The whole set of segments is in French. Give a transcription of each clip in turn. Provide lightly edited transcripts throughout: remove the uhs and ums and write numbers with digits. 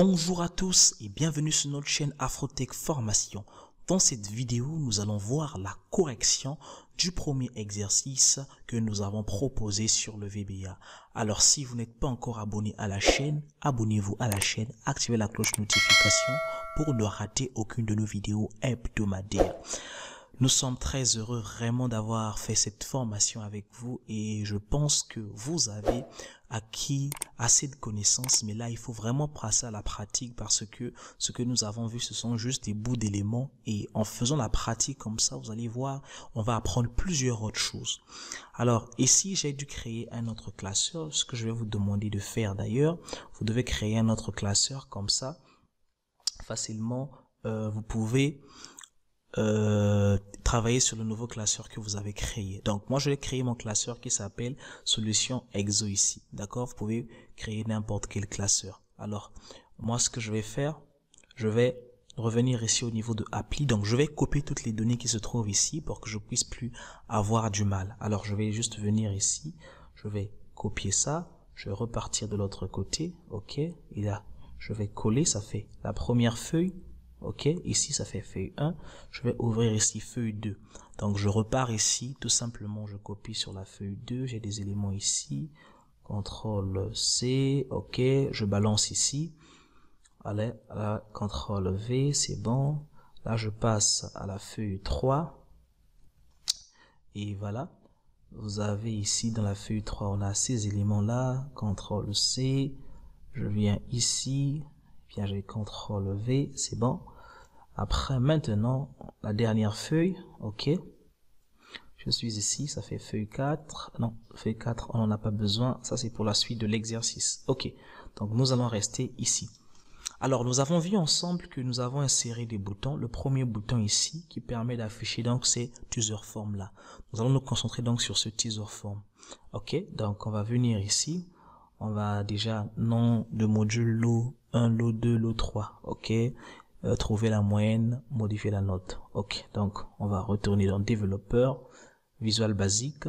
Bonjour à tous et bienvenue sur notre chaîne Afrotech Formation. Dans cette vidéo, nous allons voir la correction du premier exercice que nous avons proposé sur le VBA. Alors si vous n'êtes pas encore abonné à la chaîne, abonnez-vous à la chaîne, activez la cloche notification pour ne rater aucune de nos vidéos hebdomadaires. Nous sommes très heureux vraiment d'avoir fait cette formation avec vous et je pense que vous avez acquis assez de connaissances, mais là il faut vraiment passer à la pratique parce que ce que nous avons vu ce sont juste des bouts d'éléments et en faisant la pratique comme ça, vous allez voir, on va apprendre plusieurs autres choses. Alors ici j'ai dû créer un autre classeur, ce que je vais vous demander de faire d'ailleurs, vous devez créer un autre classeur comme ça, facilement vous pouvez travailler sur le nouveau classeur que vous avez créé. Donc moi je vais créer mon classeur qui s'appelle solution exo ici, d'accord? Vous pouvez créer n'importe quel classeur. Alors moi ce que je vais faire, je vais revenir ici au niveau de appli, donc je vais copier toutes les données qui se trouvent ici pour que je puisse plus avoir du mal. Alors je vais juste venir ici, je vais copier ça, je vais repartir de l'autre côté, ok, et là je vais coller, ça fait la première feuille. Ok, ici ça fait feuille 1, je vais ouvrir ici feuille 2. Donc je repars ici, tout simplement je copie sur la feuille 2, j'ai des éléments ici, CTRL C, ok, je balance ici, allez, là, CTRL V, c'est bon, là je passe à la feuille 3, et voilà, vous avez ici dans la feuille 3, on a ces éléments là, CTRL C, je viens ici, bien j'ai CTRL V, c'est bon. Après, maintenant, la dernière feuille, ok. Je suis ici, ça fait feuille 4. Non, feuille 4, on n'en a pas besoin. Ça, c'est pour la suite de l'exercice. Ok, donc nous allons rester ici. Alors, nous avons vu ensemble que nous avons inséré des boutons. Le premier bouton ici, qui permet d'afficher donc ces teaser form là. Nous allons nous concentrer donc sur ce teaser form. Ok, donc on va venir ici. On va déjà, nom de module lot 1, lot 2, lot 3. Ok. Trouver la moyenne, modifier la note. Ok, donc on va retourner dans développeur, Visual Basic.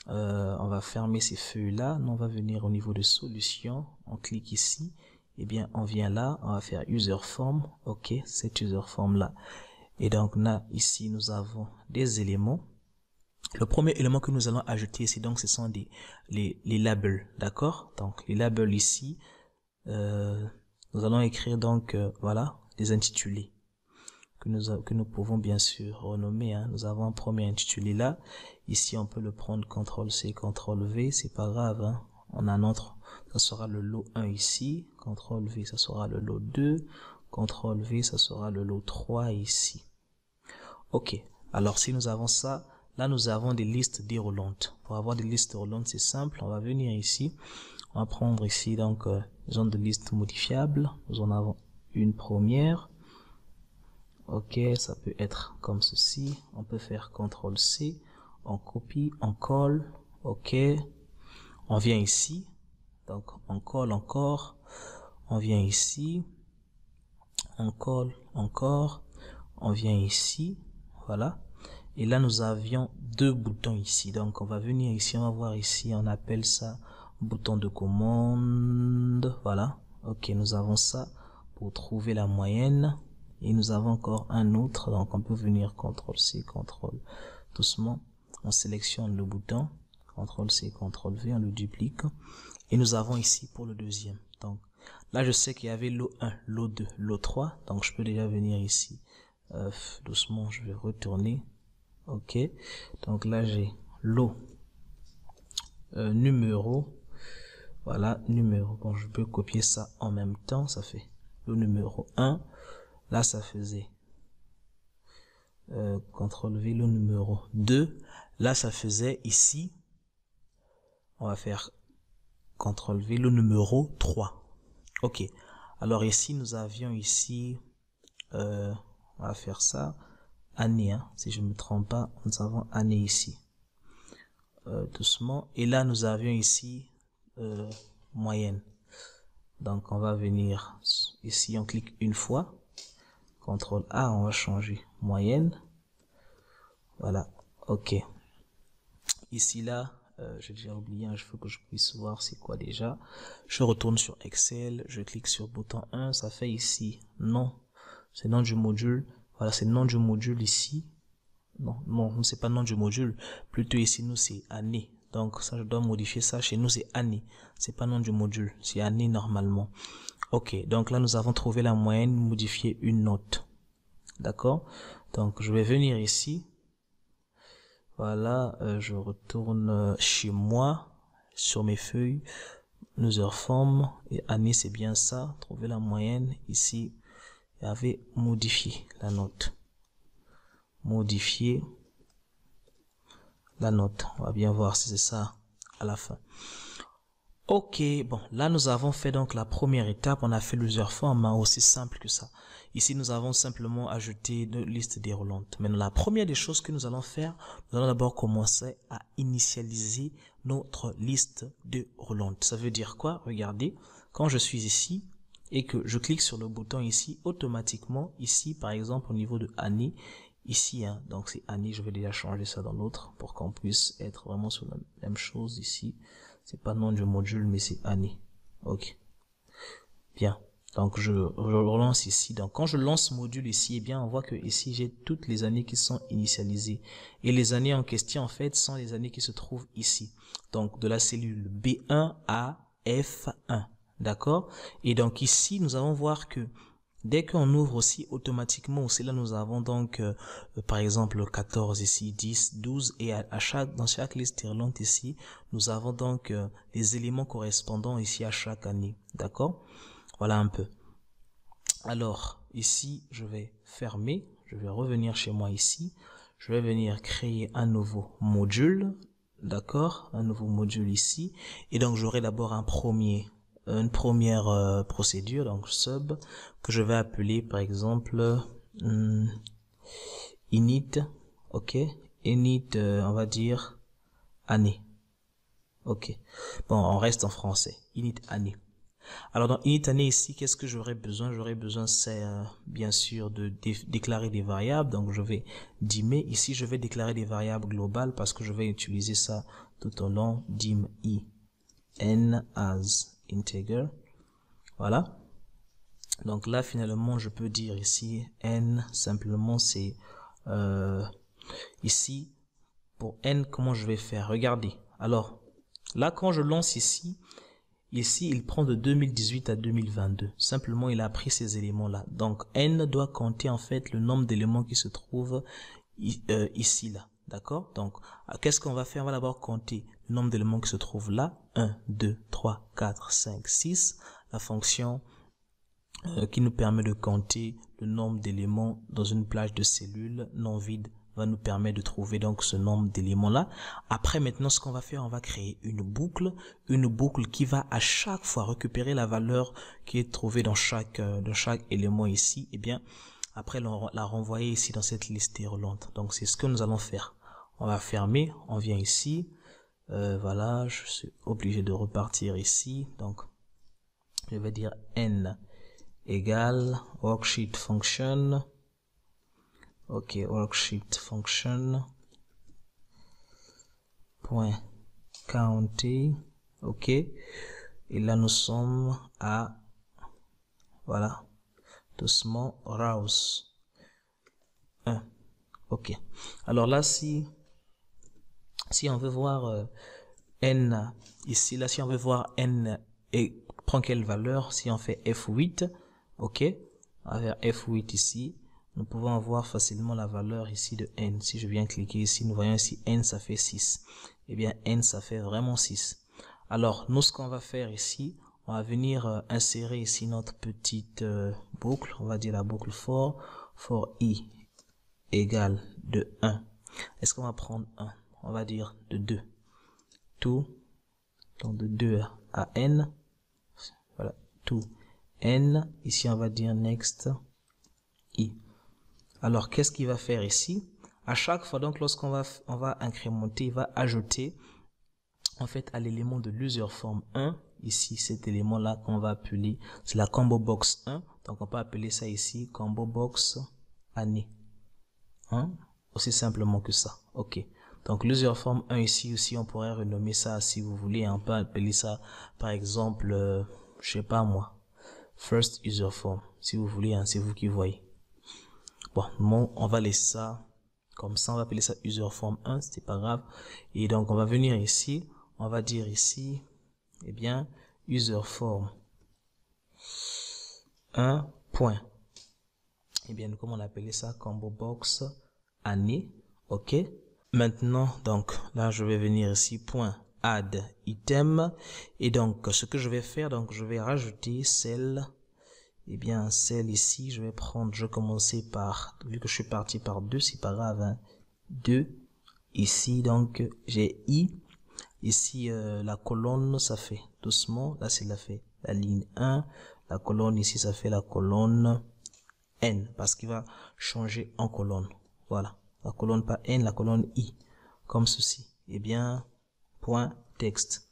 On va fermer ces feuilles là. On va venir au niveau de solution. On clique ici. Et bien on vient là. On va faire user form. Ok, cette user form là. Et donc là ici nous avons des éléments. Le premier élément que nous allons ajouter ici donc ce sont les labels. D'accord. Donc les labels ici. Nous allons écrire donc voilà. Les intitulés que nous pouvons bien sûr renommer. Hein. Nous avons un premier intitulé là. Ici, on peut le prendre CTRL C, CTRL V. C'est pas grave. Hein. On a notre, ça sera le lot 1 ici. CTRL V, ça sera le lot 2. CTRL V, ça sera le lot 3 ici. Ok. Alors, si nous avons ça, là, nous avons des listes déroulantes. Pour avoir des listes déroulantes, c'est simple. On va venir ici. On va prendre ici, donc, zone de liste modifiable. Nous en avons une première. Ok, ça peut être comme ceci. On peut faire CTRL C. On copie, on colle. Ok. On vient ici. Donc, on colle encore. On vient ici. On colle encore. On vient ici. Voilà. Et là, nous avions deux boutons ici. Donc, on va venir ici. On va voir ici. On appelle ça bouton de commande. Voilà. Ok, nous avons ça pour trouver la moyenne. Et nous avons encore un autre, donc on peut venir CTRL C, CTRL, doucement, on sélectionne le bouton, CTRL C, CTRL V, on le duplique, et nous avons ici pour le deuxième. Donc là je sais qu'il y avait lot 1, lot 2, lot 3, donc je peux déjà venir ici, doucement je vais retourner, ok, donc là j'ai lot, numéro, voilà, numéro, bon je peux copier ça en même temps, ça fait le numéro 1, là, ça faisait CTRL V le numéro 2. Là, ça faisait ici, on va faire CTRL V le numéro 3. Ok. Alors ici, nous avions ici, on va faire ça, année, hein, si je ne me trompe pas, nous avons année ici. Doucement. Et là, nous avions ici moyenne. Donc, on va venir ici, on clique une fois. CTRL A, on va changer moyenne. Voilà, ok. Ici là, j'ai déjà oublié, il faut que je puisse voir c'est quoi déjà. Je retourne sur Excel, je clique sur bouton 1, ça fait ici nom, c'est nom du module. Voilà, c'est le nom du module ici. Non, c'est pas le nom du module. Plutôt ici, nous, c'est année. Donc, ça, je dois modifier ça. Chez nous, c'est année. C'est pas le nom du module. C'est année normalement. Ok. Donc là, nous avons trouvé la moyenne, modifier une note. D'accord? Donc, je vais venir ici. Voilà. Je retourne chez moi, sur mes feuilles. User form. Et année, c'est bien ça. Trouver la moyenne. Ici, il y avait modifier la note. Modifier la note. On va bien voir si c'est ça à la fin. Ok, bon, là nous avons fait donc la première étape. On a fait l'user form, aussi simple que ça. Ici, nous avons simplement ajouté une liste déroulante. Maintenant, la première des choses que nous allons faire, nous allons d'abord commencer à initialiser notre liste déroulante. Ça veut dire quoi? Regardez, quand je suis ici et que je clique sur le bouton ici, automatiquement, ici, par exemple, au niveau de année, ici, hein, donc c'est année, je vais déjà changer ça dans l'autre pour qu'on puisse être vraiment sur la même chose ici. C'est pas le nom du module, mais c'est année. Ok. Bien. Donc je relance ici. Donc quand je lance module ici, eh bien on voit que ici j'ai toutes les années qui sont initialisées. Et les années en question en fait sont les années qui se trouvent ici. Donc de la cellule B1 à F1. D'accord? Et donc ici nous allons voir que dès qu'on ouvre aussi automatiquement, aussi là nous avons donc par exemple 14 ici, 10, 12 et dans chaque liste déroulante ici, nous avons donc les éléments correspondants ici à chaque année. D'accord? Voilà un peu. Alors ici, je vais fermer, je vais revenir chez moi ici, je vais venir créer un nouveau module. D'accord? Un nouveau module ici. Et donc j'aurai d'abord une première procédure, donc sub, que je vais appeler par exemple init, ok, init, on va dire année, ok, bon, on reste en français, init année. Alors dans init année ici, qu'est-ce que j'aurais besoin? J'aurais besoin, c'est bien sûr de déclarer des variables, donc je vais dim ici, je vais déclarer des variables globales parce que je vais utiliser ça tout au long, dim i n as integer. Voilà. Donc là, finalement, je peux dire ici n, simplement, c'est ici, pour n, comment je vais faire? Regardez. Alors, là, quand je lance ici, il prend de 2018 à 2022. Simplement, il a pris ces éléments-là. Donc, n doit compter, en fait, le nombre d'éléments qui se trouvent ici, là. D'accord? Donc, qu'est-ce qu'on va faire? On va d'abord compter le nombre d'éléments qui se trouvent là. 1, 2, 3, 4, 5, 6. La fonction qui nous permet de compter le nombre d'éléments dans une plage de cellules non vide va nous permettre de trouver donc ce nombre d'éléments là. Après, maintenant, ce qu'on va faire, on va créer une boucle qui va à chaque fois récupérer la valeur qui est trouvée dans chaque élément ici. Et bien, après la renvoyer ici dans cette liste déroulante. Donc, c'est ce que nous allons faire. On va fermer, on vient ici. Voilà, je suis obligé de repartir ici. Donc, je vais dire n égale worksheet function. Ok, worksheet function point county. Ok, et là nous sommes à, voilà, doucement, rouse 1. Ok, alors là si on veut voir n ici, là si on veut voir n et prend quelle valeur, si on fait F8, ok, on va faire F8 ici, nous pouvons avoir facilement la valeur ici de n. Si je viens cliquer ici, nous voyons ici n ça fait 6. Eh bien n ça fait vraiment 6. Alors nous ce qu'on va faire ici, on va venir insérer ici notre petite boucle, on va dire la boucle for i égale de 1. Est-ce qu'on va prendre 1? On va dire de 2. Tout, donc de 2 à n, voilà, tout n, ici on va dire next i. Alors qu'est-ce qu'il va faire ici? À chaque fois donc lorsqu'on va incrémenter, il va ajouter en fait à l'élément de l'user form 1, ici cet élément là qu'on va appeler, c'est la combo box 1, donc on peut appeler ça ici combo box année, hein? Aussi simplement que ça. Ok, Donc l'userform 1 ici aussi, on pourrait renommer ça si vous voulez, on peut appeler ça par exemple, je sais pas moi, first userform, si vous voulez, hein, c'est vous qui voyez. Bon, on va laisser ça comme ça, on va appeler ça userform 1, c'est pas grave. Et donc on va venir ici, on va dire ici, eh bien, userform 1 point. Eh bien, comme on appelait ça, combo box année, ok. Maintenant, donc là, je vais venir ici, point add item, et donc ce que je vais faire, donc je vais rajouter celle, eh bien celle ici, je vais commencer par, vu que je suis parti par 2, c'est pas grave, hein, 2, ici donc j'ai i, ici la colonne ça fait doucement, là c'est la ligne 1, la colonne ici ça fait la colonne n, parce qu'il va changer en colonne, voilà, la colonne pas n, la colonne i, comme ceci, eh bien point texte,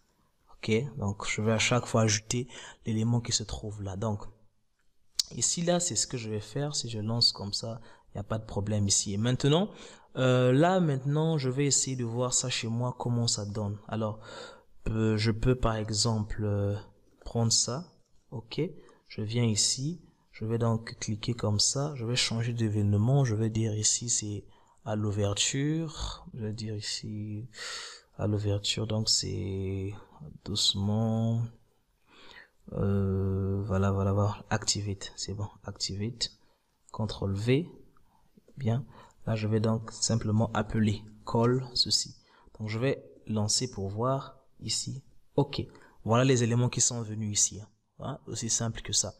ok. Donc je vais à chaque fois ajouter l'élément qui se trouve là. Donc ici là c'est ce que je vais faire, si je lance comme ça il n'y a pas de problème ici. Et maintenant là maintenant je vais essayer de voir ça chez moi comment ça donne. Alors je peux par exemple prendre ça, ok, je viens ici, je vais donc cliquer comme ça, je vais changer d'événement, je vais dire ici c'est à l'ouverture, je vais dire ici à l'ouverture, donc c'est doucement, voilà, activate, c'est bon, activate, CTRL V, bien, là je vais donc simplement appeler call ceci, donc je vais lancer pour voir ici, ok, voilà les éléments qui sont venus ici, hein, aussi simple que ça.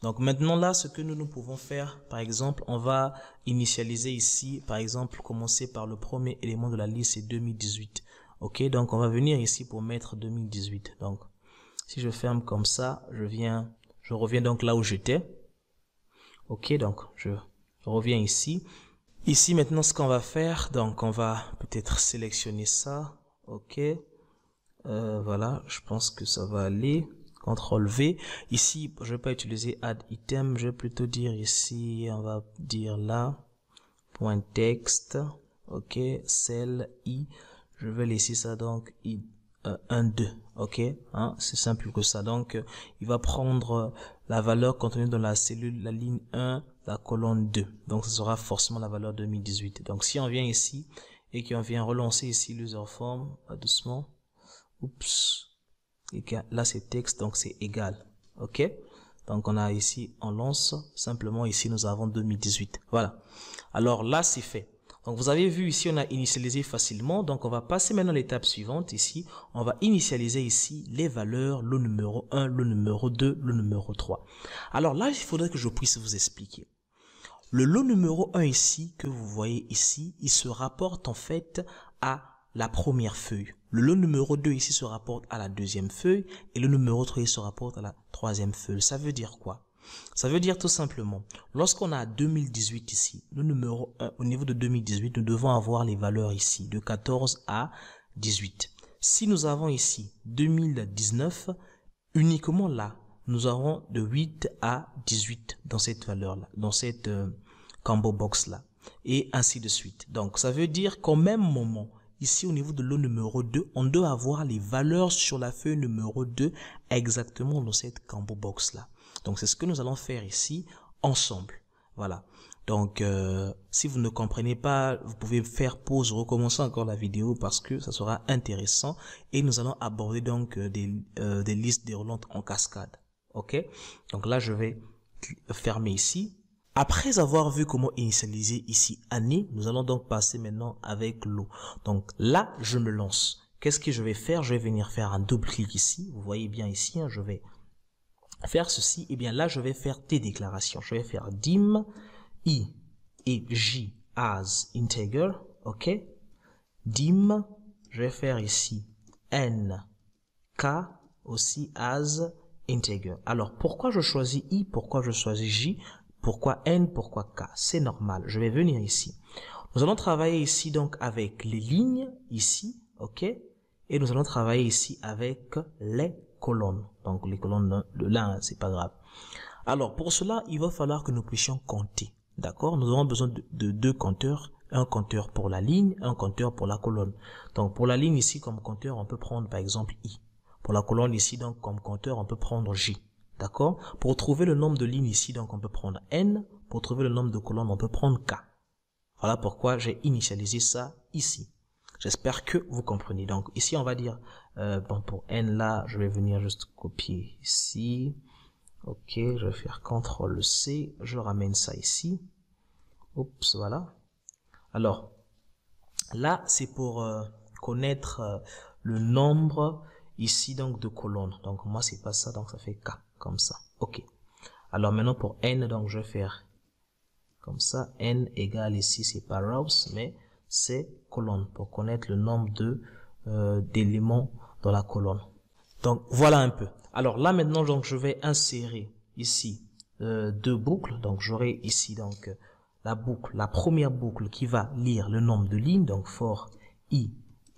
Donc maintenant là, ce que nous pouvons faire, par exemple, on va initialiser ici, par exemple, commencer par le premier élément de la liste, c'est 2018. Ok, donc on va venir ici pour mettre 2018. Donc, si je ferme comme ça, je reviens donc là où j'étais. Ok, donc je reviens ici. Ici maintenant, ce qu'on va faire, donc on va peut-être sélectionner ça. Ok, voilà, je pense que ça va aller. CTRL V. Ici, je vais pas utiliser add item, je vais plutôt dire ici, on va dire là, point texte, ok, cell i, je vais laisser ça donc i 1, 2, ok, hein, c'est simple que ça. Donc, il va prendre la valeur contenue dans la cellule, la ligne 1, la colonne 2. Donc, ce sera forcément la valeur 2018. Donc, si on vient ici et qu'on vient relancer ici l'userform, doucement, oups, et là c'est texte, donc c'est égal, ok. Donc on a ici, on lance simplement ici, nous avons 2018, voilà. Alors là c'est fait. Donc vous avez vu ici, on a initialisé facilement. Donc on va passer maintenant à l'étape suivante. Ici on va initialiser ici les valeurs, le numéro 1, le numéro 2, le numéro 3. Alors là il faudrait que je puisse vous expliquer. Le lot numéro 1 ici, que vous voyez ici, il se rapporte en fait à la première feuille. Le lot numéro 2 ici se rapporte à la deuxième feuille et le numéro 3 ici se rapporte à la troisième feuille. Ça veut dire quoi? Ça veut dire tout simplement, lorsqu'on a 2018 ici, le numéro 1, au niveau de 2018, nous devons avoir les valeurs ici de 14 à 18. Si nous avons ici 2019, uniquement là, nous aurons de 8 à 18 dans cette valeur-là, dans cette combo box-là, et ainsi de suite. Donc, ça veut dire qu'au même moment, ici au niveau de lot numéro 2, on doit avoir les valeurs sur la feuille numéro 2 exactement dans cette combo box-là. Donc, c'est ce que nous allons faire ici ensemble. Voilà. Donc, si vous ne comprenez pas, vous pouvez faire pause, recommencer encore la vidéo parce que ça sera intéressant. Et nous allons aborder donc des listes déroulantes en cascade. Ok? Donc là, je vais fermer ici. Après avoir vu comment initialiser ici année, nous allons donc passer maintenant avec lot. Donc là, je me lance. Qu'est-ce que je vais faire? Je vais venir faire un double-clic ici. Vous voyez bien ici, hein, je vais faire ceci. Et bien là, je vais faire des déclarations. Je vais faire dim i et j as integer. Ok? Dim, je vais faire ici n k aussi as integer. Alors, pourquoi je choisis i? Pourquoi je choisis j? Pourquoi n? Pourquoi k? C'est normal. Je vais venir ici. Nous allons travailler ici donc avec les lignes, ici, ok? Et nous allons travailler ici avec les colonnes. Donc les colonnes de là, c'est pas grave. Alors pour cela, il va falloir que nous puissions compter. D'accord? Nous aurons besoin de deux compteurs, un compteur pour la ligne, un compteur pour la colonne. Donc pour la ligne ici comme compteur, on peut prendre par exemple I. Pour la colonne ici donc comme compteur, on peut prendre J. D'accord? Pour trouver le nombre de lignes ici, donc on peut prendre N. Pour trouver le nombre de colonnes, on peut prendre K. Voilà pourquoi j'ai initialisé ça ici. J'espère que vous comprenez. Donc ici on va dire, bon pour N là, je vais venir juste copier ici. Ok, je vais faire CTRL-C, je ramène ça ici. Oups, voilà. Alors, là, c'est pour connaître le nombre ici donc de colonnes. Donc moi, c'est pas ça, donc ça fait K, comme ça. Ok. Alors maintenant pour N, donc je vais faire comme ça. N égale ici, c'est pas rows, mais c'est colonne, pour connaître le nombre de d'éléments dans la colonne. Donc voilà un peu. Alors là maintenant donc je vais insérer ici deux boucles. Donc j'aurai ici donc la première boucle qui va lire le nombre de lignes. Donc for I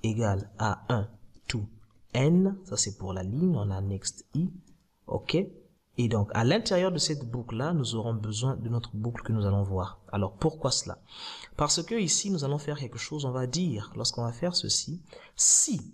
égale à 1 to N. Ça c'est pour la ligne. On a next I. OK. Et donc à l'intérieur de cette boucle là, nous aurons besoin de notre boucle que nous allons voir. Alors pourquoi cela? Parce que ici nous allons faire quelque chose. On va dire lorsqu'on va faire ceci, si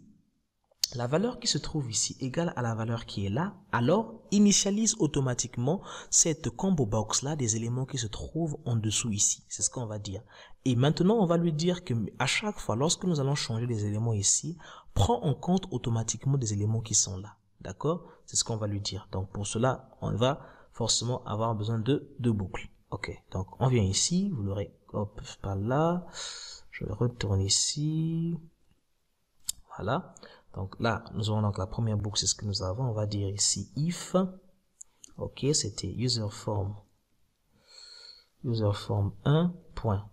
la valeur qui se trouve ici égale à la valeur qui est là, alors initialise automatiquement cette combo box là des éléments qui se trouvent en dessous ici. C'est ce qu'on va dire. Et maintenant, on va lui dire que à chaque fois, lorsque nous allons changer les éléments ici, prend en compte automatiquement des éléments qui sont là. D'accord? C'est ce qu'on va lui dire. Donc pour cela, on va forcément avoir besoin de deux boucles. Ok. Donc on vient ici, vous l'aurez, hop, par là. Je retourne ici. Voilà. Donc là, nous aurons donc la première boucle, c'est ce que nous avons. On va dire ici if. Ok, c'était userform 1 point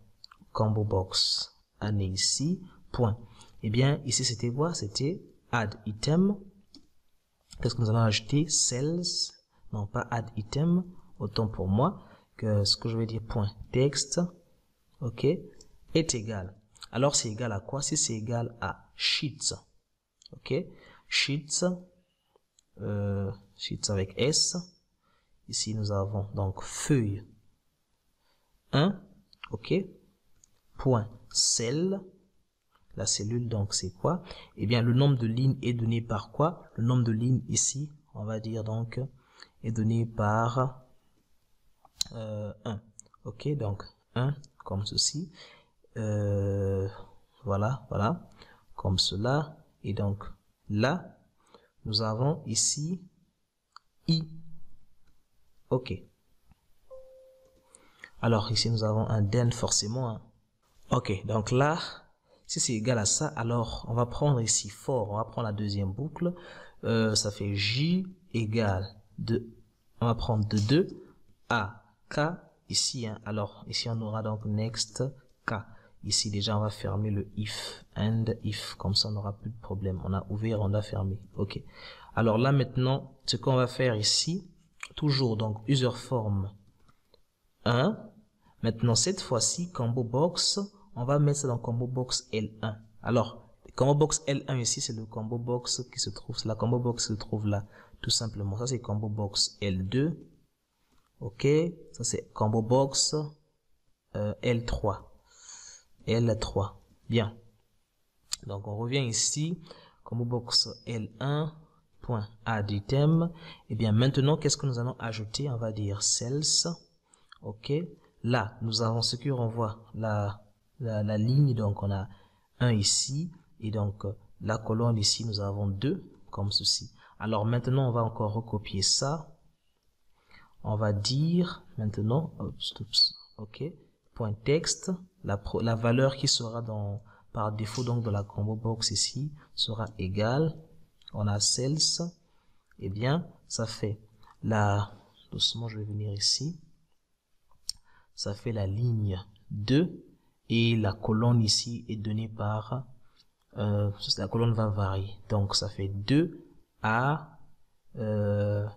combo box année ici point. Eh bien ici c'était quoi? C'était add item. Qu'est-ce que nous allons ajouter? Cells, non pas add item, autant pour moi que ce que je vais dire point text. Ok, est égal. Alors c'est égal à quoi? Si c'est égal à sheets. Ok, sheets, sheets avec S. Ici, nous avons donc feuille 1. Ok, point cell. La cellule, donc, c'est quoi? Eh bien, le nombre de lignes est donné par quoi? Le nombre de lignes ici, on va dire donc, est donné par 1. Ok, donc 1, comme ceci. Voilà, voilà, comme cela. Et donc, là, nous avons ici I. Ok. Alors ici nous avons un then forcément. Hein. Ok, donc là, si c'est égal à ça, alors on va prendre ici for, on va prendre la deuxième boucle. Ça fait J égale de, on va prendre de 2 à K ici. Hein. Alors ici on aura donc next K. Ici déjà on va fermer le if and if, comme ça on n'aura plus de problème. On a ouvert, on a fermé. Ok. Alors là maintenant, ce qu'on va faire ici, toujours donc userform 1. Maintenant cette fois-ci, combo box, on va mettre ça dans combo box L1. Alors, combo box L1 ici, c'est le combo box qui se trouve, c'est la combo box qui se trouve là, tout simplement. Ça c'est combo box L2. Ok, ça c'est combo box L3. L3. Bien. Donc on revient ici, combo box L1. Point add item. Et bien maintenant, qu'est-ce que nous allons ajouter? On va dire cells. Ok. Là, nous avons ce qui renvoie la ligne. Donc on a 1 ici. Et donc la colonne ici, nous avons 2 comme ceci. Alors maintenant, on va encore recopier ça. On va dire maintenant, ok. Point text. La valeur qui sera dans par défaut donc de la combo box ici sera égale. On a cells, eh bien, ça fait doucement je vais venir ici, ça fait la ligne 2 et la colonne ici est donnée par, la colonne va varier, donc ça fait 2 à, on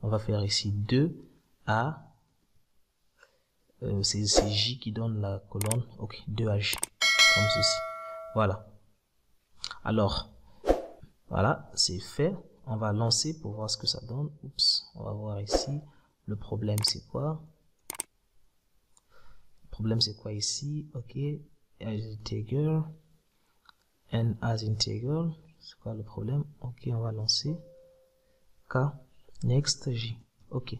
va faire ici 2 à, c'est J qui donne la colonne, ok, 2 à J, comme ceci, voilà. Alors, voilà, c'est fait. On va lancer pour voir ce que ça donne. Oups, on va voir ici. Le problème, c'est quoi? Le problème c'est quoi ici? Ok, as integer, n as integer, c'est quoi le problème? Ok, on va lancer k, next, j. Ok,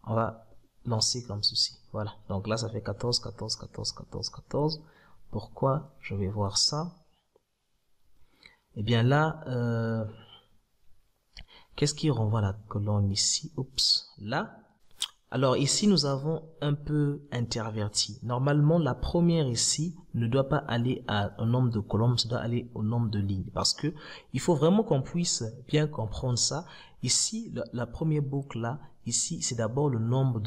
on va lancer comme ceci. Voilà, donc là ça fait 14, 14, 14, 14, 14. Pourquoi je vais voir ça? Eh bien là, qu'est-ce qui renvoie la colonne ici? Oups, là. Alors ici, nous avons un peu interverti. Normalement, la première ici ne doit pas aller au nombre de colonnes, ça doit aller au nombre de lignes. Parce que il faut vraiment qu'on puisse bien comprendre ça. Ici, la première boucle là, ici, c'est d'abord le nombre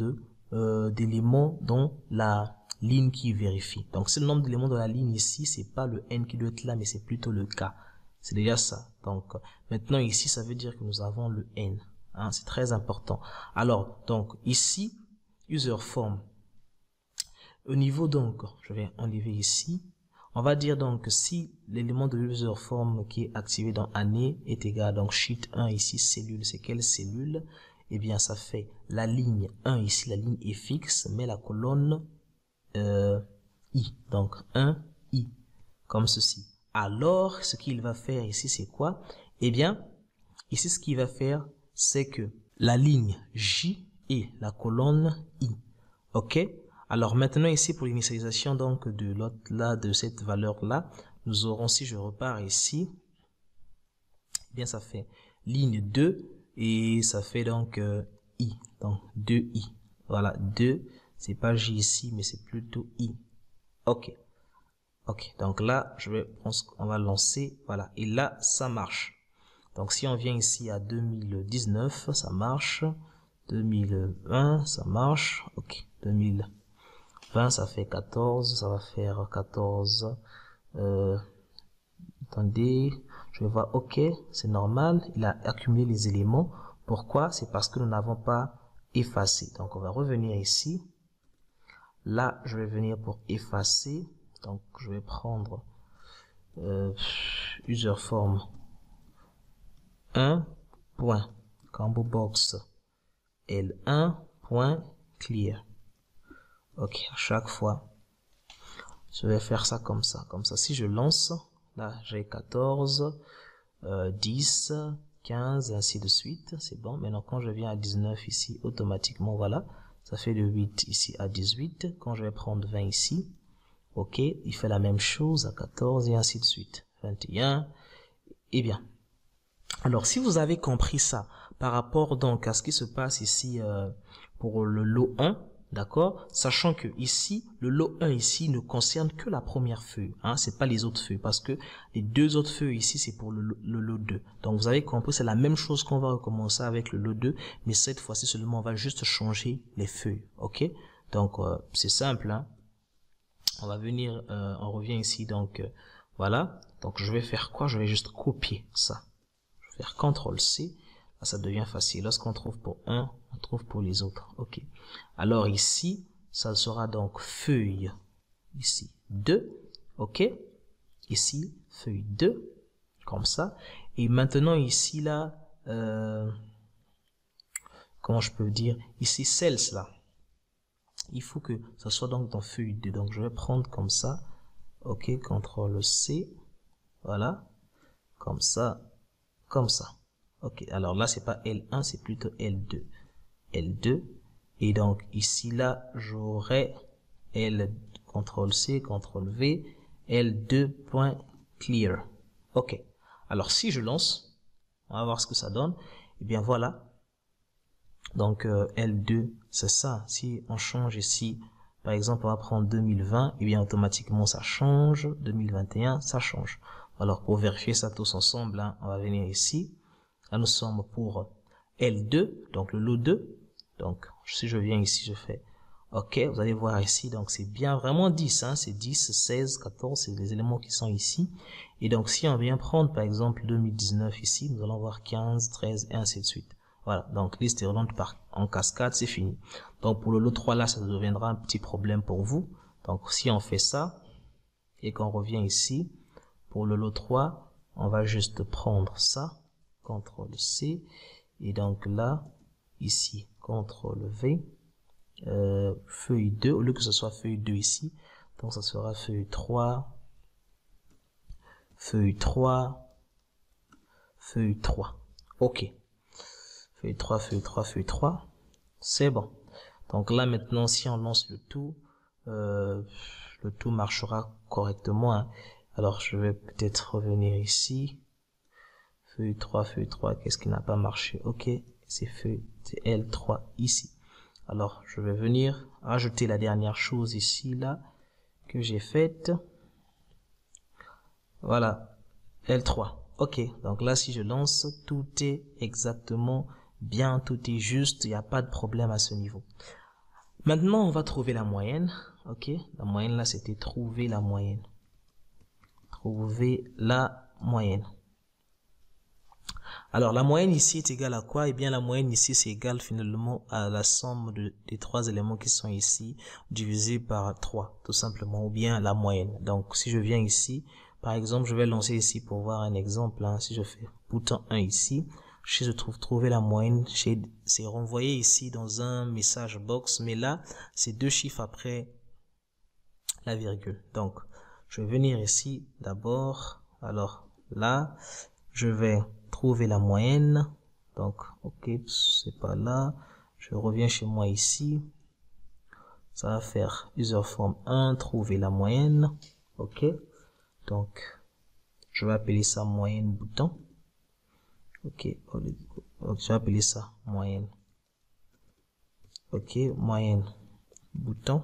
d'éléments dans la ligne qui vérifie. Donc, c'est le nombre d'éléments dans la ligne ici, c'est pas le n qui doit être là, mais c'est plutôt le k. C'est déjà ça. Donc, maintenant ici, ça veut dire que nous avons le n. Hein, c'est très important. Alors, donc, ici, user form. Au niveau, donc, je vais enlever ici. On va dire donc que si l'élément de user form qui est activé dans année est égal, donc sheet 1 ici, cellule, c'est quelle cellule? Eh bien, ça fait la ligne 1 ici, la ligne est fixe, mais la colonne i. Donc, 1, i, comme ceci. Alors, ce qu'il va faire ici, c'est quoi? Eh bien, ici, ce qu'il va faire, c'est que la ligne J et la colonne I. OK? Alors, maintenant, ici, pour l'initialisation, donc, de l'autre, là, de cette valeur-là, nous aurons, si je repars ici, eh bien, ça fait ligne 2 et ça fait donc I. Donc, 2I. Voilà, 2, c'est pas J ici, mais c'est plutôt I. OK. Ok, donc là, on va lancer, voilà, et là, ça marche. Donc, si on vient ici à 2019, ça marche. 2020, ça marche. Ok, 2020, ça fait 14, ça va faire 14. Attendez, je vais voir, ok, c'est normal, il a accumulé les éléments. Pourquoi? C'est parce que nous n'avons pas effacé. Donc, on va revenir ici. Là, je vais venir pour effacer. Donc, je vais prendre user form 1 point combo box L1 point clear. Ok, à chaque fois, je vais faire ça comme ça. Comme ça, si je lance, là, j'ai 14, 10, 15, ainsi de suite. C'est bon. Maintenant, quand je viens à 19 ici, automatiquement, voilà, ça fait de 8 ici à 18. Quand je vais prendre 20 ici, ok, il fait la même chose à 14 et ainsi de suite. 21. Eh bien, alors si vous avez compris ça par rapport donc à ce qui se passe ici pour le lot 1, d'accord, sachant que ici le lot 1 ici ne concerne que la première feuille, hein, c'est pas les autres feuilles parce que les deux autres feuilles ici c'est pour le lot 2. Donc vous avez compris, c'est la même chose qu'on va recommencer avec le lot 2, mais cette fois-ci seulement on va juste changer les feuilles, ok? Donc c'est simple, hein. On va venir, on revient ici, donc voilà. Donc je vais faire quoi? Je vais juste copier ça. Je vais faire CTRL-C. Là, ça devient facile. Lorsqu'on trouve pour un, on trouve pour les autres. Ok. Alors ici, ça sera donc feuille. Ici, 2. Ok. Ici, feuille 2. Comme ça. Et maintenant ici, là, comment je peux dire? Ici, cells là. Il faut que ça soit donc dans feuille 2. Donc je vais prendre comme ça. Ok, CTRL-C. Voilà. Comme ça. Comme ça. Ok, alors là, c'est pas L1, c'est plutôt L2. L2. Et donc, ici, là, j'aurai L, CTRL-C, CTRL-V, L2.clear. Ok. Alors, si je lance, on va voir ce que ça donne. Et bien, voilà. Donc, L2, c'est ça. Si on change ici, par exemple, on va prendre 2020, et bien, automatiquement, ça change. 2021, ça change. Alors, pour vérifier ça tous ensemble, hein, on va venir ici. Là, nous sommes pour L2, donc le lot 2. Donc, si je viens ici, je fais OK. Vous allez voir ici, donc c'est bien vraiment 10. Hein, c'est 10, 16, 14, c'est les éléments qui sont ici. Et donc, si on vient prendre, par exemple, 2019 ici, nous allons voir 15, 13, et ainsi de suite. Voilà, donc liste redondante en cascade, c'est fini. Donc, pour le lot 3, là, ça deviendra un petit problème pour vous. Donc, si on fait ça, et qu'on revient ici, pour le lot 3, on va juste prendre ça. CTRL-C, et donc là, ici, CTRL-V, feuille 2, au lieu que ce soit feuille 2 ici, donc ça sera feuille 3, feuille 3, feuille 3. Ok. Feuille 3, feuille 3, feuille 3. C'est bon. Donc là maintenant, si on lance le tout marchera correctement, hein. Alors je vais peut-être revenir ici. Feuille 3, qu'est-ce qui n'a pas marché? Ok, c'est L3 ici. Alors je vais venir rajouter la dernière chose ici, là, que j'ai faite. Voilà, L3. Ok, donc là si je lance, tout est exactement bien, tout est juste, il n'y a pas de problème à ce niveau. Maintenant on va trouver la moyenne. Ok, la moyenne là c'était trouver la moyenne. Trouver la moyenne. Alors la moyenne ici est égale à quoi? Eh bien la moyenne ici c'est égal finalement à la somme des trois éléments qui sont ici divisé par 3 tout simplement, ou bien la moyenne. Donc si je viens ici, par exemple je vais lancer ici pour voir un exemple, hein. Si je fais bouton 1 ici, si je trouver la moyenne, c'est renvoyé ici dans un message box, mais là c'est deux chiffres après la virgule. Donc je vais venir ici d'abord, alors là je vais trouver la moyenne. Donc ok, c'est pas là, je reviens chez moi ici, ça va faire user form 1, trouver la moyenne. Ok, donc je vais appeler ça moyenne bouton. Ok, donc je vais appeler ça moyenne. Ok, moyenne bouton,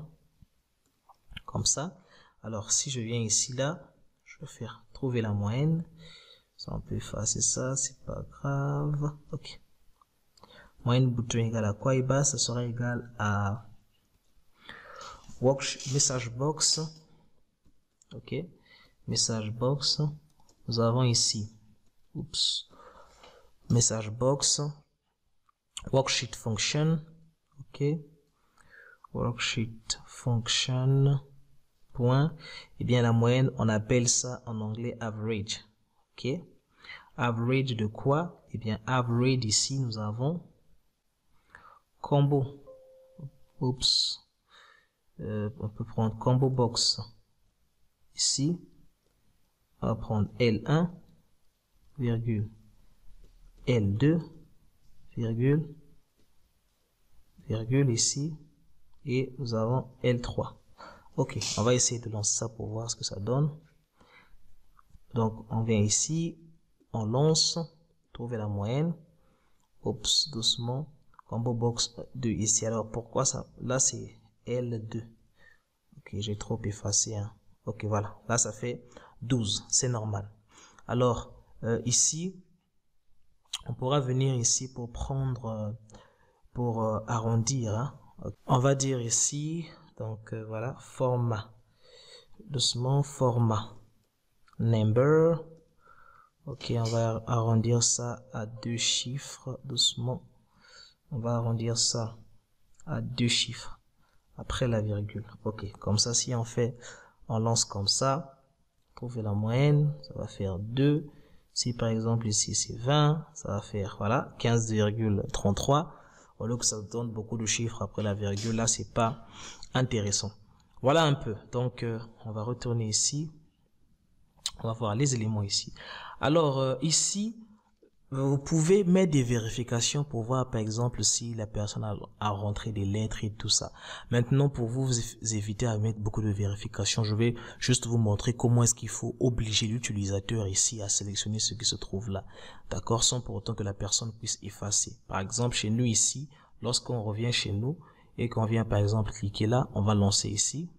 comme ça. Alors si je viens ici là, je vais faire trouver la moyenne. Ça, on peut effacer ça, c'est pas grave. Ok. Moyenne bouton égale à quoi? Et bah, ça sera égal à message box. Ok. Message box. Nous avons ici. Oups. Message box. Worksheet function. Ok. Worksheet function. Point. Et bien, la moyenne, on appelle ça en anglais average. Ok. Average de quoi? Eh bien, average ici, nous avons combo. Oups. On peut prendre combo box. Ici, on va prendre L1, virgule, L2, virgule, virgule ici, et nous avons L3. Ok, on va essayer de lancer ça pour voir ce que ça donne. Donc, on vient ici, on lance, trouver la moyenne. Oups, doucement. Combo box 2 ici. Alors, pourquoi ça? Là, c'est L2. Ok, j'ai trop effacé, hein. Ok, voilà. Là, ça fait 12. C'est normal. Alors, ici, on pourra venir ici pour prendre, pour arrondir, hein. Okay. On va dire ici, donc voilà, format. Doucement, format. Number. Ok, on va arrondir ça à 2 chiffres. Doucement. On va arrondir ça à 2 chiffres. Après la virgule. Ok, comme ça, si on fait, on lance comme ça, trouver la moyenne, ça va faire 2. Si par exemple ici c'est 20, ça va faire, voilà, 15,33. Au lieu que ça donne beaucoup de chiffres après la virgule, là c'est pas intéressant. Voilà un peu. Donc on va retourner ici. On va voir les éléments ici. Alors ici, vous pouvez mettre des vérifications pour voir par exemple si la personne a rentré des lettres et tout ça. Maintenant, pour vous éviter à mettre beaucoup de vérifications, je vais juste vous montrer comment est-ce qu'il faut obliger l'utilisateur ici à sélectionner ce qui se trouve là. D'accord, sans pour autant que la personne puisse effacer. Par exemple, chez nous ici, lorsqu'on revient chez nous et qu'on vient par exemple cliquer là, on va lancer ici.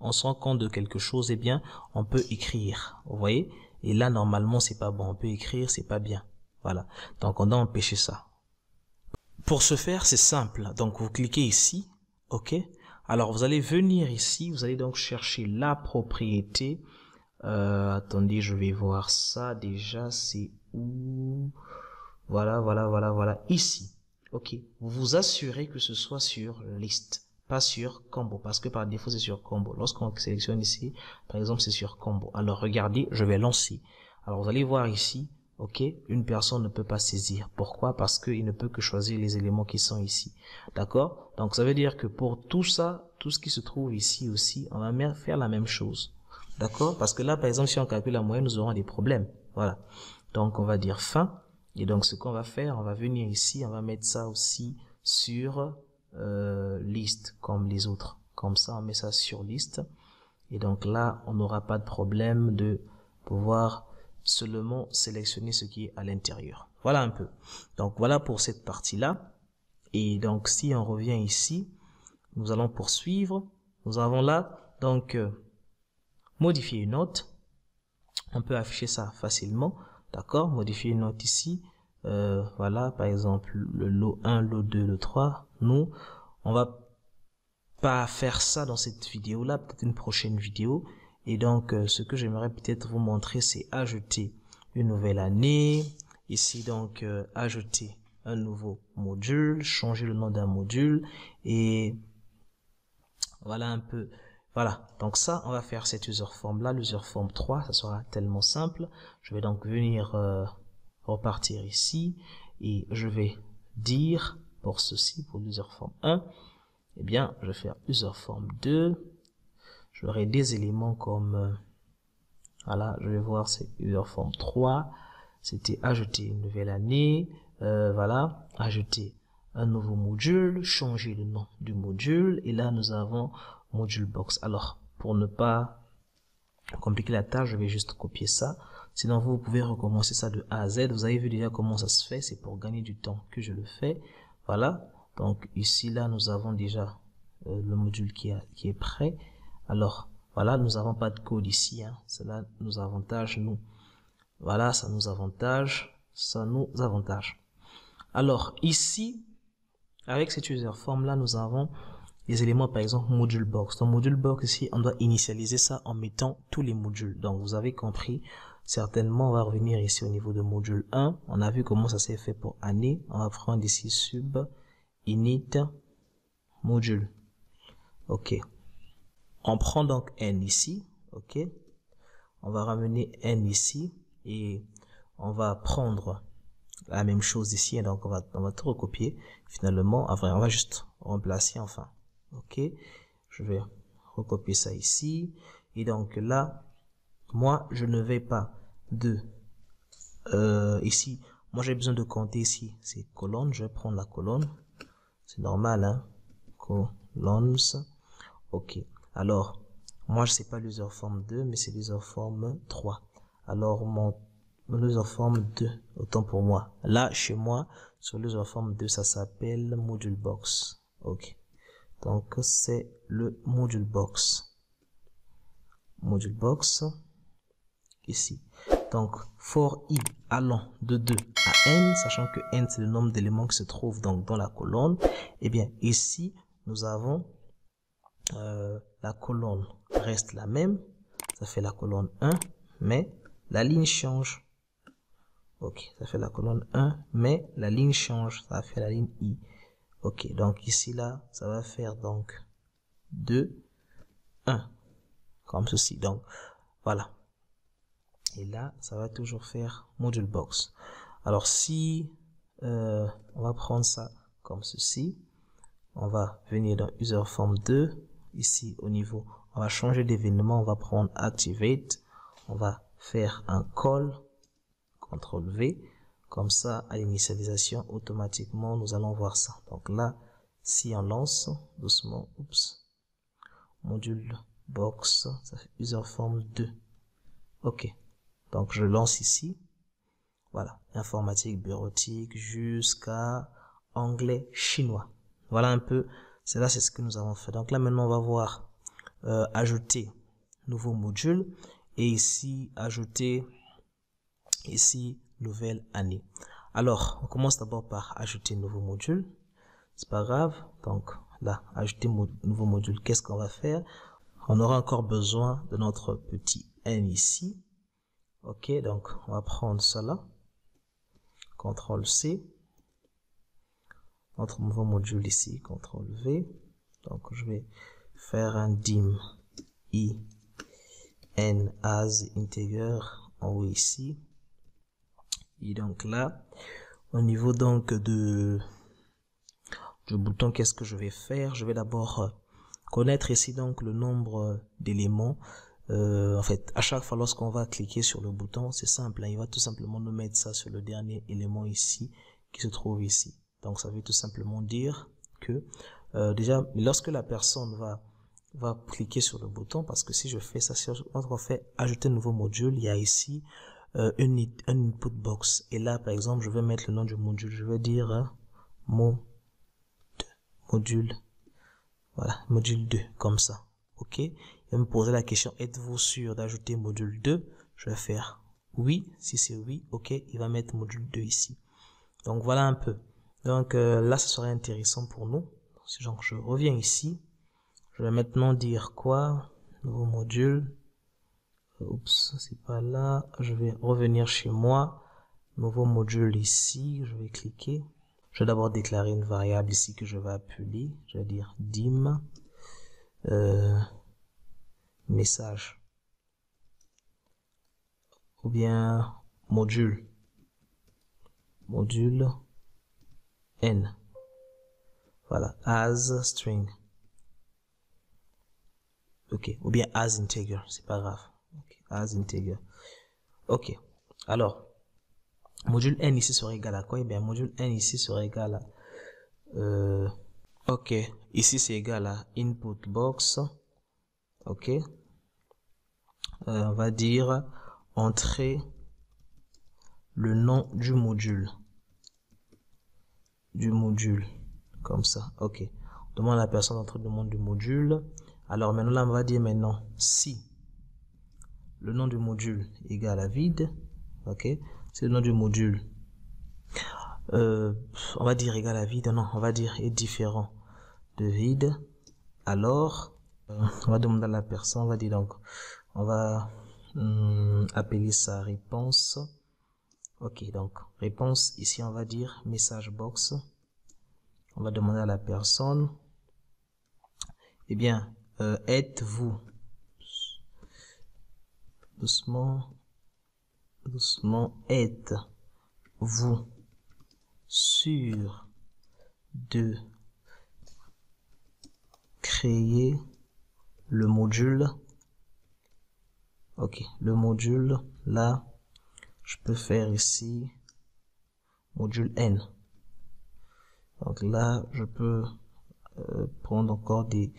On se rend compte de quelque chose, eh bien, on peut écrire. Vous voyez? Et là, normalement, c'est pas bon. On peut écrire, c'est pas bien. Voilà, donc on doit empêcher ça. Pour ce faire, c'est simple. Donc vous cliquez ici, ok. Alors vous allez venir ici, vous allez donc chercher la propriété. Attendez, je vais voir ça déjà. C'est où? Voilà. Ici, ok. Vous vous assurez que ce soit sur liste, pas sur combo, parce que par défaut c'est sur combo. Lorsqu'on sélectionne ici, par exemple, c'est sur combo. Alors regardez, je vais lancer. Alors vous allez voir ici. ok, une personne ne peut pas saisir. Pourquoi? Parce qu'il ne peut que choisir les éléments qui sont ici. D'accord? Donc ça veut dire que pour tout ça, tout ce qui se trouve ici aussi, on va faire la même chose. D'accord? Parce que là, par exemple, si on calcule la moyenne, nous aurons des problèmes. Voilà. Donc on va dire fin. Et donc ce qu'on va faire, on va venir ici, on va mettre ça aussi sur liste comme les autres. Comme ça, on met ça sur liste. Et donc là, on n'aura pas de problème de pouvoir seulement sélectionner ce qui est à l'intérieur. Voilà un peu. Donc voilà pour cette partie-là. Et donc si on revient ici, nous allons poursuivre. Nous avons là, donc, modifier une note. On peut afficher ça facilement. D'accord? Modifier une note ici. Voilà, par exemple, le lot 1, lot 2, lot 3. Nous, on va pas faire ça dans cette vidéo là, peut-être une prochaine vidéo. Et donc ce que j'aimerais peut-être vous montrer, c'est ajouter une nouvelle année ici. Donc ajouter un nouveau module, changer le nom d'un module, et voilà un peu. Voilà, donc ça on va faire cette user form là, l'user form 3, ça sera tellement simple. Je vais donc venir repartir ici et je vais dire pour ceci, pour l'user form 1, eh bien, je vais faire user form 2. J'aurai des éléments comme, voilà, je vais voir, c'est user form 3. C'était ajouter une nouvelle année, voilà, ajouter un nouveau module, changer le nom du module. Et là, nous avons module box. Alors, pour ne pas compliquer la tâche, je vais juste copier ça. Sinon, vous pouvez recommencer ça de A à Z. Vous avez vu déjà comment ça se fait. C'est pour gagner du temps que je le fais. Voilà. Donc, ici, là, nous avons déjà le module qui est prêt. Alors, voilà, nous n'avons pas de code ici. Hein. Cela nous avantage, nous. Voilà, ça nous avantage. Ça nous avantage. Alors, ici, avec cette user form là, nous avons les éléments, par exemple, module box. Dans module box ici, on doit initialiser ça en mettant tous les modules. Donc, vous avez compris. Certainement, on va revenir ici au niveau de module 1. On a vu comment ça s'est fait pour année. On va prendre ici sub init module. Ok. On prend donc n ici. Ok. On va ramener n ici et on va prendre la même chose ici. Donc, on va tout recopier. Finalement, enfin, on va juste remplacer enfin. Ok. Je vais recopier ça ici. Et donc là, moi, je ne vais pas de ici. Moi, j'ai besoin de compter ici. C'est colonne. Je vais prendre la colonne. C'est normal, hein. Colonnes. Ok. Alors, moi, je sais pas l'user form 2, mais c'est l'user form 3. Alors, mon l'user form 2, autant pour moi. Là, chez moi, sur l'user form 2, ça s'appelle module box. Ok. Donc, c'est le module box. Module box. Ici. Donc, for i allant de 2 à n, sachant que n, c'est le nombre d'éléments qui se trouvent donc dans la colonne. Eh bien, ici, nous avons la colonne reste la même, ça fait la colonne 1, mais la ligne change. Ok, ça fait la colonne 1, mais la ligne change, ça fait la ligne I. Ok, donc ici là, ça va faire donc 2, 1, comme ceci. Donc, voilà. Et là, ça va toujours faire module box. Alors, si on va prendre ça comme ceci, on va venir dans user form 2, ici au niveau, on va changer d'événement, on va prendre activate, on va faire un call, CTRL V, comme ça à l'initialisation, automatiquement nous allons voir ça. Donc là, si on lance doucement, oups, module box, ça fait user form 2. Ok, donc je lance ici, voilà, informatique, bureautique, jusqu'à anglais, chinois. Voilà un peu, c'est ce que nous avons fait. Donc là maintenant on va voir ajouter nouveau module et ici ajouter ici nouvelle année. Alors on commence d'abord par ajouter nouveau module. C'est pas grave. Donc là ajouter nouveau module. Qu'est-ce qu'on va faire? On aura encore besoin de notre petit n ici. Ok, donc on va prendre cela. CTRL C. Notre nouveau module ici, CTRL V. Donc je vais faire un dim i n as integer en haut ici. Et donc là, au niveau donc du bouton, qu'est-ce que je vais faire? Je vais d'abord connaître ici donc le nombre d'éléments. En fait, à chaque fois lorsqu'on va cliquer sur le bouton, c'est simple, hein, il va tout simplement nous mettre ça sur le dernier élément ici, qui se trouve ici. Donc ça veut tout simplement dire que déjà, lorsque la personne va cliquer sur le bouton, parce que si je fais ça, si on fait ajouter un nouveau module, il y a ici un input box. Et là, par exemple, je vais mettre le nom du module. Je vais dire module, voilà, module 2, comme ça. Ok, il va me poser la question, êtes-vous sûr d'ajouter module 2? Je vais faire oui. Si c'est oui, ok, il va mettre module 2 ici. Donc voilà un peu. Donc là, ce serait intéressant pour nous. Donc je reviens ici. Je vais maintenant dire quoi? Nouveau module. Oups, c'est pas là. Je vais revenir chez moi. Nouveau module ici. Je vais cliquer. Je vais d'abord déclarer une variable ici que je vais appeler. Je vais dire dim message. Ou bien module n. Voilà, as string. Ok, ou bien as integer, c'est pas grave. Okay. As integer. Ok, alors, module n ici sera égal à quoi? Eh bien, module n ici sera égal à... ok, ici c'est égal à input box. Ok, on va dire entrer le nom du module. Comme ça, ok. On demande à la personne d'entrer le nom du module. Alors maintenant, là, on va dire maintenant si le nom du module est égal à vide. Ok, c'est le nom du module. On va dire égal à vide. Non, on va dire est différent de vide. Alors, on va demander à la personne. On va dire donc, on va appeler ça réponse. Ok, donc réponse ici, on va dire message box. On va demander à la personne. Eh bien, êtes-vous doucement, êtes-vous sûr de créer le module? Ok, le module, là, je peux faire ici module n. Donc là, je peux prendre encore des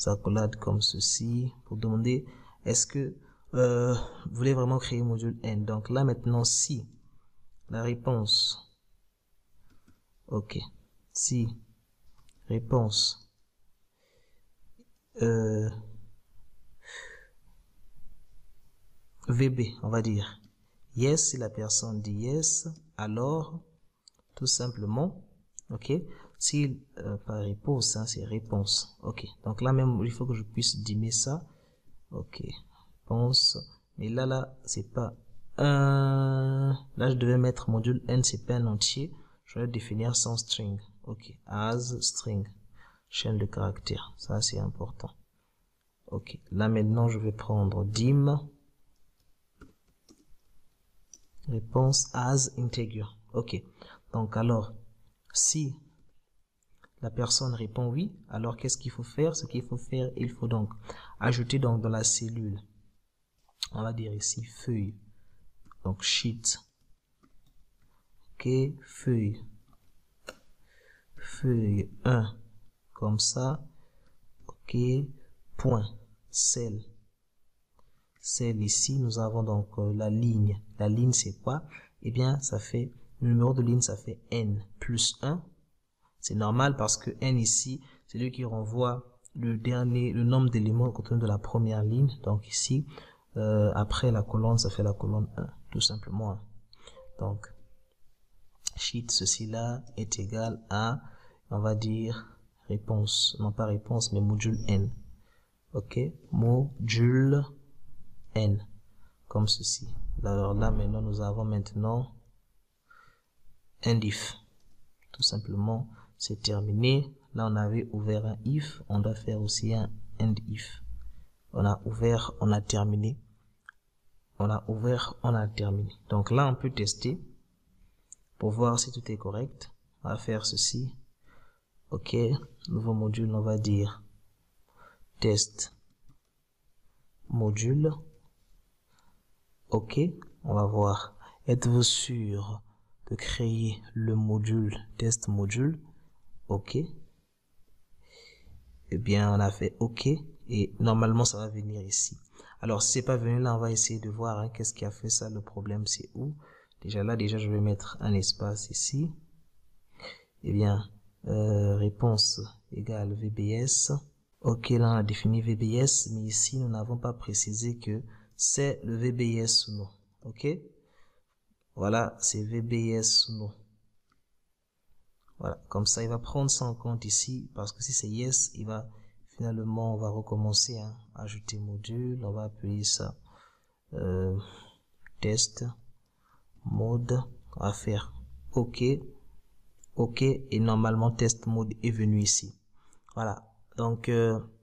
accolades comme ceci pour demander est-ce que vous voulez vraiment créer module n. Donc là maintenant, si la réponse, ok, si réponse VB, on va dire yes. Si la personne dit yes, alors tout simplement, ok, si pas réponse, hein, c'est réponse. Ok, donc là même il faut que je puisse dimmer ça. Ok, réponse, mais là c'est pas là je devais mettre module n, c'est pas un entier, je vais définir son string. Ok, as string, chaîne de caractères, ça c'est important. Ok, là maintenant je vais prendre dim réponse as integer. Ok, donc alors si la personne répond oui, alors qu'est-ce qu'il faut faire? Ce qu'il faut faire, il faut donc ajouter donc dans la cellule, on va dire ici feuille, donc sheet. Ok, feuille 1 comme ça. Ok, point cell ici, nous avons donc la ligne c'est quoi? Eh bien ça fait le numéro de ligne, ça fait n plus 1. C'est normal parce que n ici, c'est lui qui renvoie le nombre d'éléments contenus de la première ligne. Donc ici, après la colonne, ça fait la colonne 1, tout simplement. Donc, sheet, ceci là, est égal à, on va dire, réponse, non pas réponse, mais module n. Ok, module n, comme ceci. Alors là, maintenant, nous avons maintenant un if, tout simplement. C'est terminé. Là, on avait ouvert un if. On doit faire aussi un end if. On a ouvert, on a terminé. On a ouvert, on a terminé. Donc là, on peut tester. pour voir si tout est correct. On va faire ceci. OK. Nouveau module, on va dire test module. OK. On va voir. Êtes-vous sûr de créer le module test module? OK. Eh bien, on a fait OK. Et normalement, ça va venir ici. Alors, si c'est pas venu là, on va essayer de voir hein, qu'est-ce qui a fait ça. Le problème, c'est où? Déjà là, je vais mettre un espace ici. Eh bien, réponse égale VBS. OK, là, on a défini VBS, mais ici, nous n'avons pas précisé que c'est le VBS ou non. OK? Voilà, c'est VBS ou non. Voilà, comme ça, il va prendre ça en compte ici, parce que si c'est yes, il va, finalement, on va recommencer, hein, ajouter module, on va appeler ça, test, mode, on va faire OK, OK, et normalement, test mode est venu ici. Voilà, donc,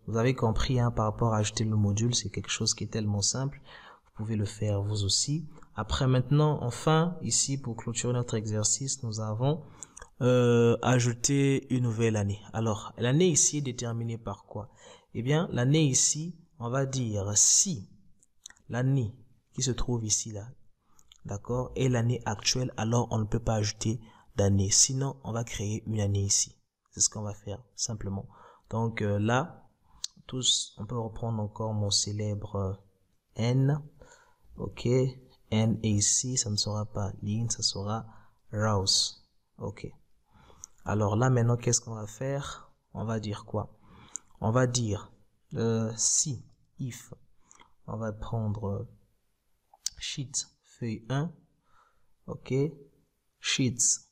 vous avez compris, hein, par rapport à ajouter le module, c'est quelque chose qui est tellement simple, vous pouvez le faire vous aussi. Après, maintenant, enfin, ici, pour clôturer notre exercice, nous avons ajouter une nouvelle année. Alors, l'année ici est déterminée par quoi? Eh bien, l'année ici, on va dire si l'année qui se trouve ici, là, d'accord, est l'année actuelle, alors on ne peut pas ajouter d'année. Sinon, on va créer une année ici. C'est ce qu'on va faire, simplement. Donc là, tous, on peut reprendre encore mon célèbre N. OK. N et ici, ça ne sera pas line, ça sera rouse. OK. Alors là, maintenant, qu'est-ce qu'on va faire? On va dire quoi? On va dire si, if, on va prendre sheet, feuille 1, OK, sheets,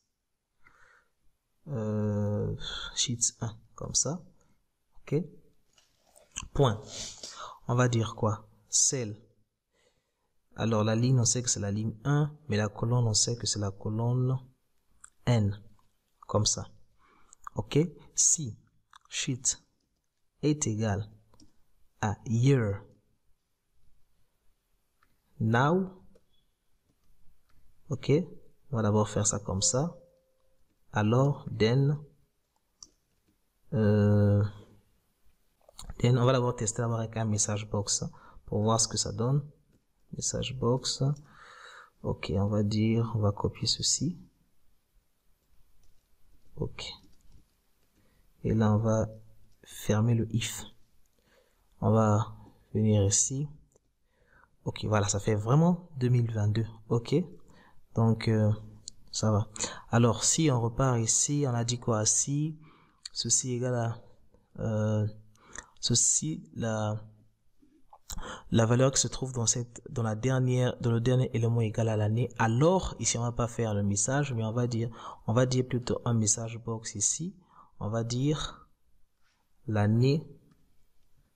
sheets 1, comme ça, OK, point. On va dire quoi? Cell. Alors la ligne, on sait que c'est la ligne 1, mais la colonne, on sait que c'est la colonne N, comme ça. OK, si sheet est égal à year now, OK, on va d'abord faire ça comme ça. Alors, then on va d'abord tester d'abord avec un message box pour voir ce que ça donne. Message box. OK, on va dire, on va copier ceci. OK. Et là, on va fermer le if. On va venir ici. OK, voilà, ça fait vraiment 2022. OK. Donc, ça va. Alors, si on repart ici, on a dit quoi? Si ceci égale à ceci, la valeur qui se trouve dans le dernier élément égal à l'année. Alors, ici, on va pas faire le message, mais on va dire plutôt un message box ici. On va dire l'année,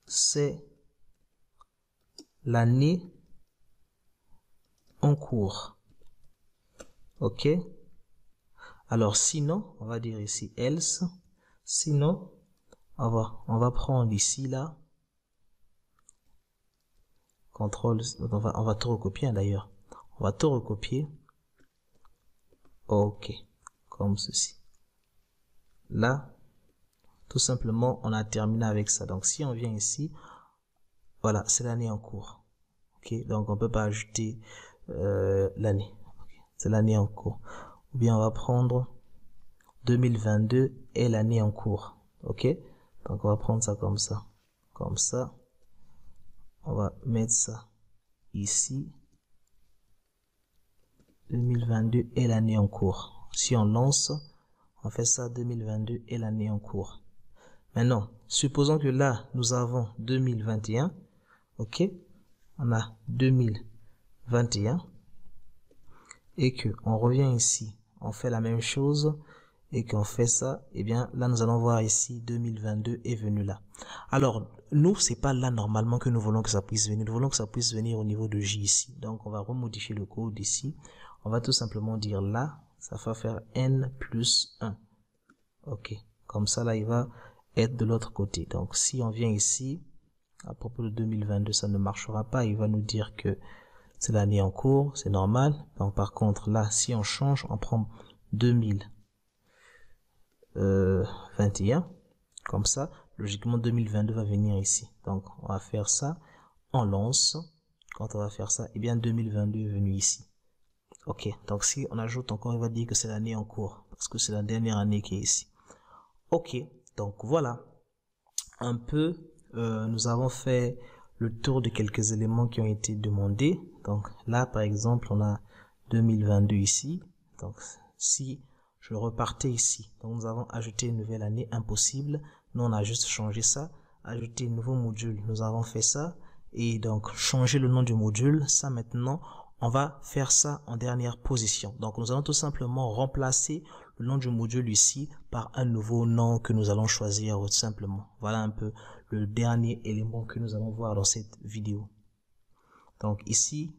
c'est l'année en cours. OK? Alors, sinon, on va dire ici else. Sinon, on va prendre ici, là. Contrôle, on va tout recopier d'ailleurs. On va tout recopier. OK. Comme ceci. Là, tout simplement, on a terminé avec ça. Donc, si on vient ici, voilà, c'est l'année en cours. OK. Donc, on peut pas ajouter l'année. Okay. C'est l'année en cours. Ou bien, on va prendre 2022 et l'année en cours. OK. Donc, on va prendre ça comme ça. Comme ça. On va mettre ça ici. 2022 et l'année en cours. Si on lance, on fait ça 2022 et l'année en cours. Maintenant, supposons que là, nous avons 2021. OK? On a 2021. Et que on revient ici. On fait la même chose. Et qu'on fait ça. Eh bien, là, nous allons voir ici 2022 est venu là. Alors, nous, c'est pas là normalement que nous voulons que ça puisse venir. Nous voulons que ça puisse venir au niveau de J ici. Donc, on va remodifier le code ici. On va tout simplement dire là, ça va faire N plus 1. OK. Comme ça, là, il va être de l'autre côté. Donc, si on vient ici, à propos de 2022, ça ne marchera pas. Il va nous dire que c'est l'année en cours, c'est normal. Donc, par contre, là, si on change, on prend 2021. Comme ça, logiquement 2022 va venir ici. Donc on va faire ça, on lance. Quand on va faire ça, eh bien 2022 est venu ici. Ok, donc si on ajoute encore, il va dire que c'est l'année en cours, parce que c'est la dernière année qui est ici. Ok, donc voilà, un peu, nous avons fait le tour de quelques éléments qui ont été demandés. Donc là, par exemple, on a 2022 ici. Donc si je repartais ici, donc nous avons ajouté une nouvelle année, impossible. Nous, on a juste changé ça, ajouter un nouveau module, nous avons fait ça. Et donc, changer le nom du module, ça maintenant, on va faire ça en dernière position. Donc, nous allons tout simplement remplacer le nom du module ici par un nouveau nom que nous allons choisir tout simplement. Voilà un peu le dernier élément que nous allons voir dans cette vidéo. Donc ici,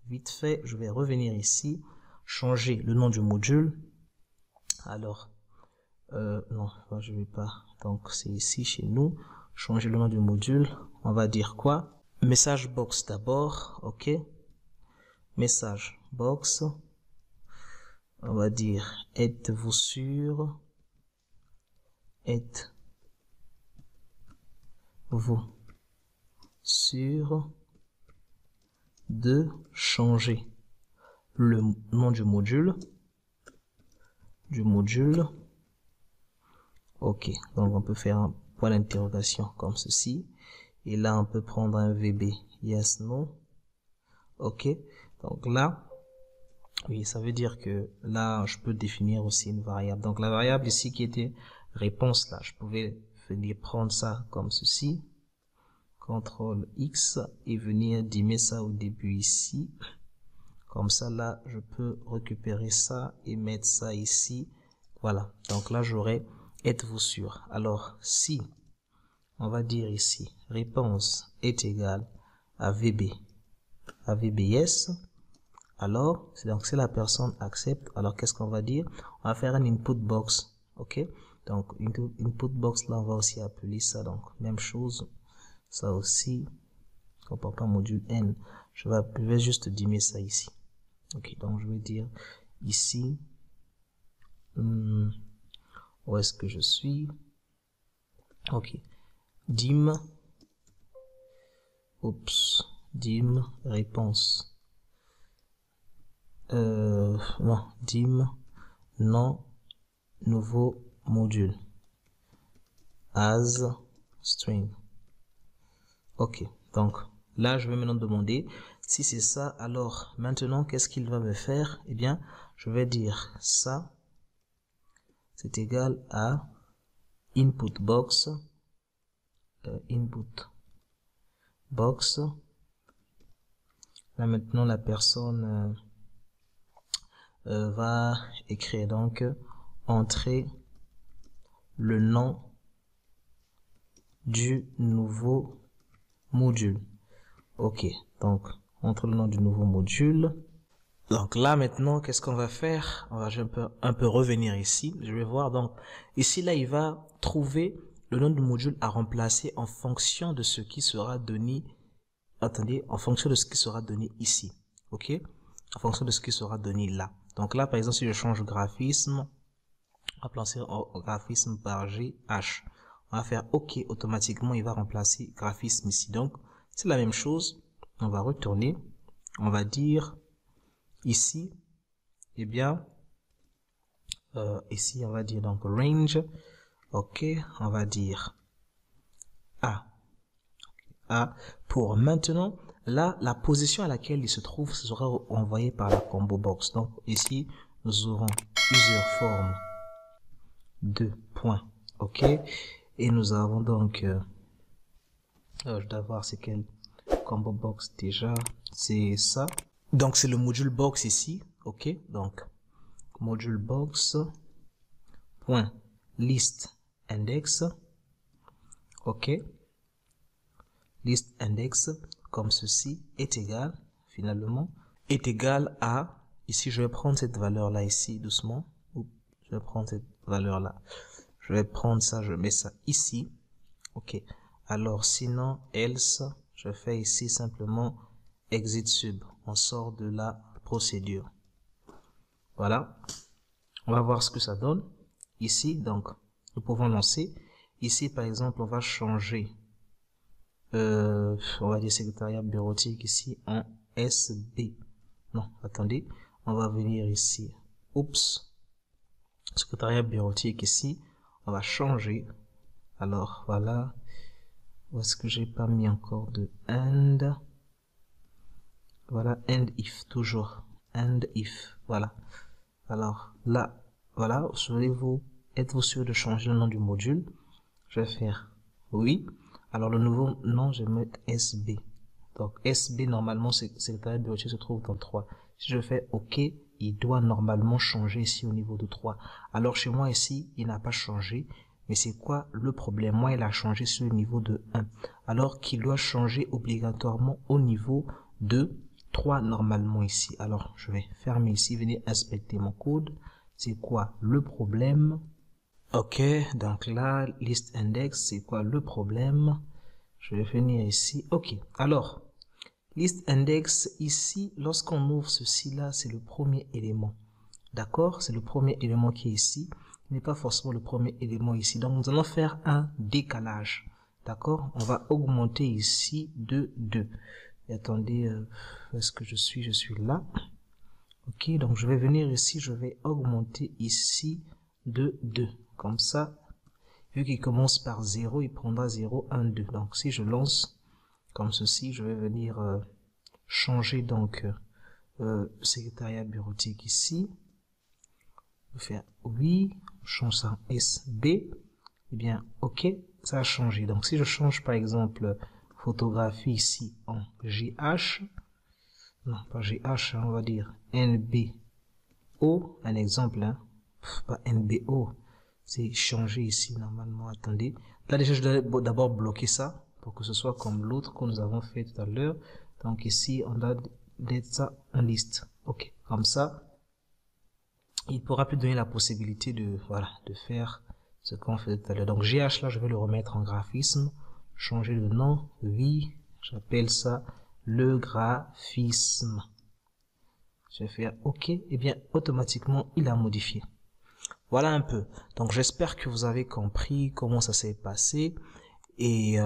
vite fait, je vais revenir ici, changer le nom du module. Alors, non, je vais pas. Donc c'est ici chez nous, changer le nom du module. On va dire quoi? Message box d'abord, ok. Message box. On va dire, êtes-vous sûr? Êtes-vous sûr de changer le nom du module? Ok, donc on peut faire un point d'interrogation comme ceci. Et là, on peut prendre un VB. Yes, no. Ok, donc là, oui, ça veut dire que là, je peux définir aussi une variable. Donc la variable ici qui était réponse, là, je pouvais venir prendre ça comme ceci. CTRL X et venir dimmer ça au début ici. Comme ça, là, je peux récupérer ça et mettre ça ici. Voilà, donc là, j'aurai êtes-vous sûr? Alors, si on va dire ici, réponse est égale à VB yes, alors, donc si la personne accepte, alors qu'est-ce qu'on va dire? On va faire un input box, ok? Donc, input box, là, on va aussi appeler ça, donc, même chose, ça aussi, comportant module N, je vais juste dimmer ça ici. Ok, donc je vais dire ici, où est-ce que je suis? Ok, dim réponse. Non, dim non nouveau module as string. Ok, donc là je vais maintenant demander si c'est ça. Alors maintenant qu'est-ce qu'il va me faire? Eh bien je vais dire ça c'est égal à input box là maintenant la personne va écrire donc entrer le nom du nouveau module. Ok, donc entre le nom du nouveau module. Donc là maintenant qu'est-ce qu'on va faire? On va un peu revenir ici. Je vais voir donc ici là il va trouver le nom du module à remplacer en fonction de ce qui sera donné. Attendez, en fonction de ce qui sera donné ici. Ok, en fonction de ce qui sera donné là. Donc là par exemple si je change graphisme, on va placer graphisme par GH. On va faire OK, automatiquement il va remplacer graphisme ici. Donc c'est la même chose, on va retourner, on va dire ici, eh bien ici on va dire donc range, ok, on va dire A pour maintenant. Là la position à laquelle il se trouve sera envoyé par la combo box. Donc ici nous aurons user form 2 points, ok, et nous avons donc je dois voir c'est quel combo box déjà, c'est ça, donc c'est le module box ici, ok, donc module box point list index, ok, list index comme ceci est égal finalement est égal à, ici je vais prendre cette valeur là ici doucement, je vais prendre cette valeur là, je vais prendre ça, je mets ça ici, ok. Alors sinon else, je fais ici simplement exit sub, on sort de la procédure. Voilà, On va voir ce que ça donne. Ici, donc, nous pouvons lancer. Ici, par exemple, on va changer, on va dire secrétariat bureautique ici en SB. Non, attendez, on va venir ici. Oups. Secrétariat bureautique ici, on va changer. Alors, voilà. Où est-ce que j'ai pas mis encore de and? Voilà, and if, toujours. And if, voilà. Alors, là, voilà, êtes-vous sûr de changer le nom du module? Je vais faire oui. Alors, le nouveau nom, je vais mettre SB. Donc, SB, normalement, secrétariat bureautique se trouve dans 3. Si je fais OK, il doit normalement changer ici au niveau de 3. Alors, chez moi, ici, il n'a pas changé. Mais c'est quoi le problème? Moi, il a changé sur le niveau de 1. Alors qu'il doit changer obligatoirement au niveau de 3 normalement ici. Alors, je vais fermer ici, venir inspecter mon code. C'est quoi le problème? Ok, donc là, list index, c'est quoi le problème? Je vais venir ici. Ok, alors, list index, ici, lorsqu'on ouvre ceci là, c'est le premier élément. D'accord? C'est le premier élément qui est ici. Il n'est pas forcément le premier élément ici. Donc, nous allons faire un décalage. D'accord? On va augmenter ici de 2. Et attendez, où est-ce que je suis? Je suis là. Ok, donc je vais venir ici, je vais augmenter ici de 2. Comme ça, vu qu'il commence par 0, il prendra 0, 1, 2. Donc, si je lance comme ceci, je vais venir changer donc secrétariat bureautique ici. Je vais faire oui, on change ça en SB. Eh bien, ok, ça a changé. Donc, si je change par exemple photographie ici en GH, non, pas GH, hein, on va dire NBO, un exemple, hein, pas NBO, c'est changer ici normalement, attendez. Là déjà, je dois d'abord bloquer ça pour que ce soit comme l'autre que nous avons fait tout à l'heure. Donc ici, on doit mettre ça en liste. Ok, comme ça, il pourra plus donner la possibilité de, voilà, de faire ce qu'on fait tout à l'heure. Donc GH là, je vais le remettre en graphisme, changer le nom, oui, j'appelle ça le graphisme. Je vais faire OK, et bien automatiquement il a modifié. Voilà un peu. Donc j'espère que vous avez compris comment ça s'est passé et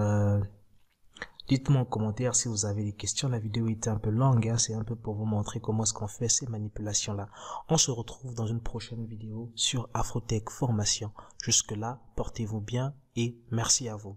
dites-moi en commentaire si vous avez des questions. La vidéo était un peu longue, hein, c'est un peu pour vous montrer comment est-ce qu'on fait ces manipulations-là. On se retrouve dans une prochaine vidéo sur Afrotech Formation. Jusque-là, portez-vous bien et merci à vous.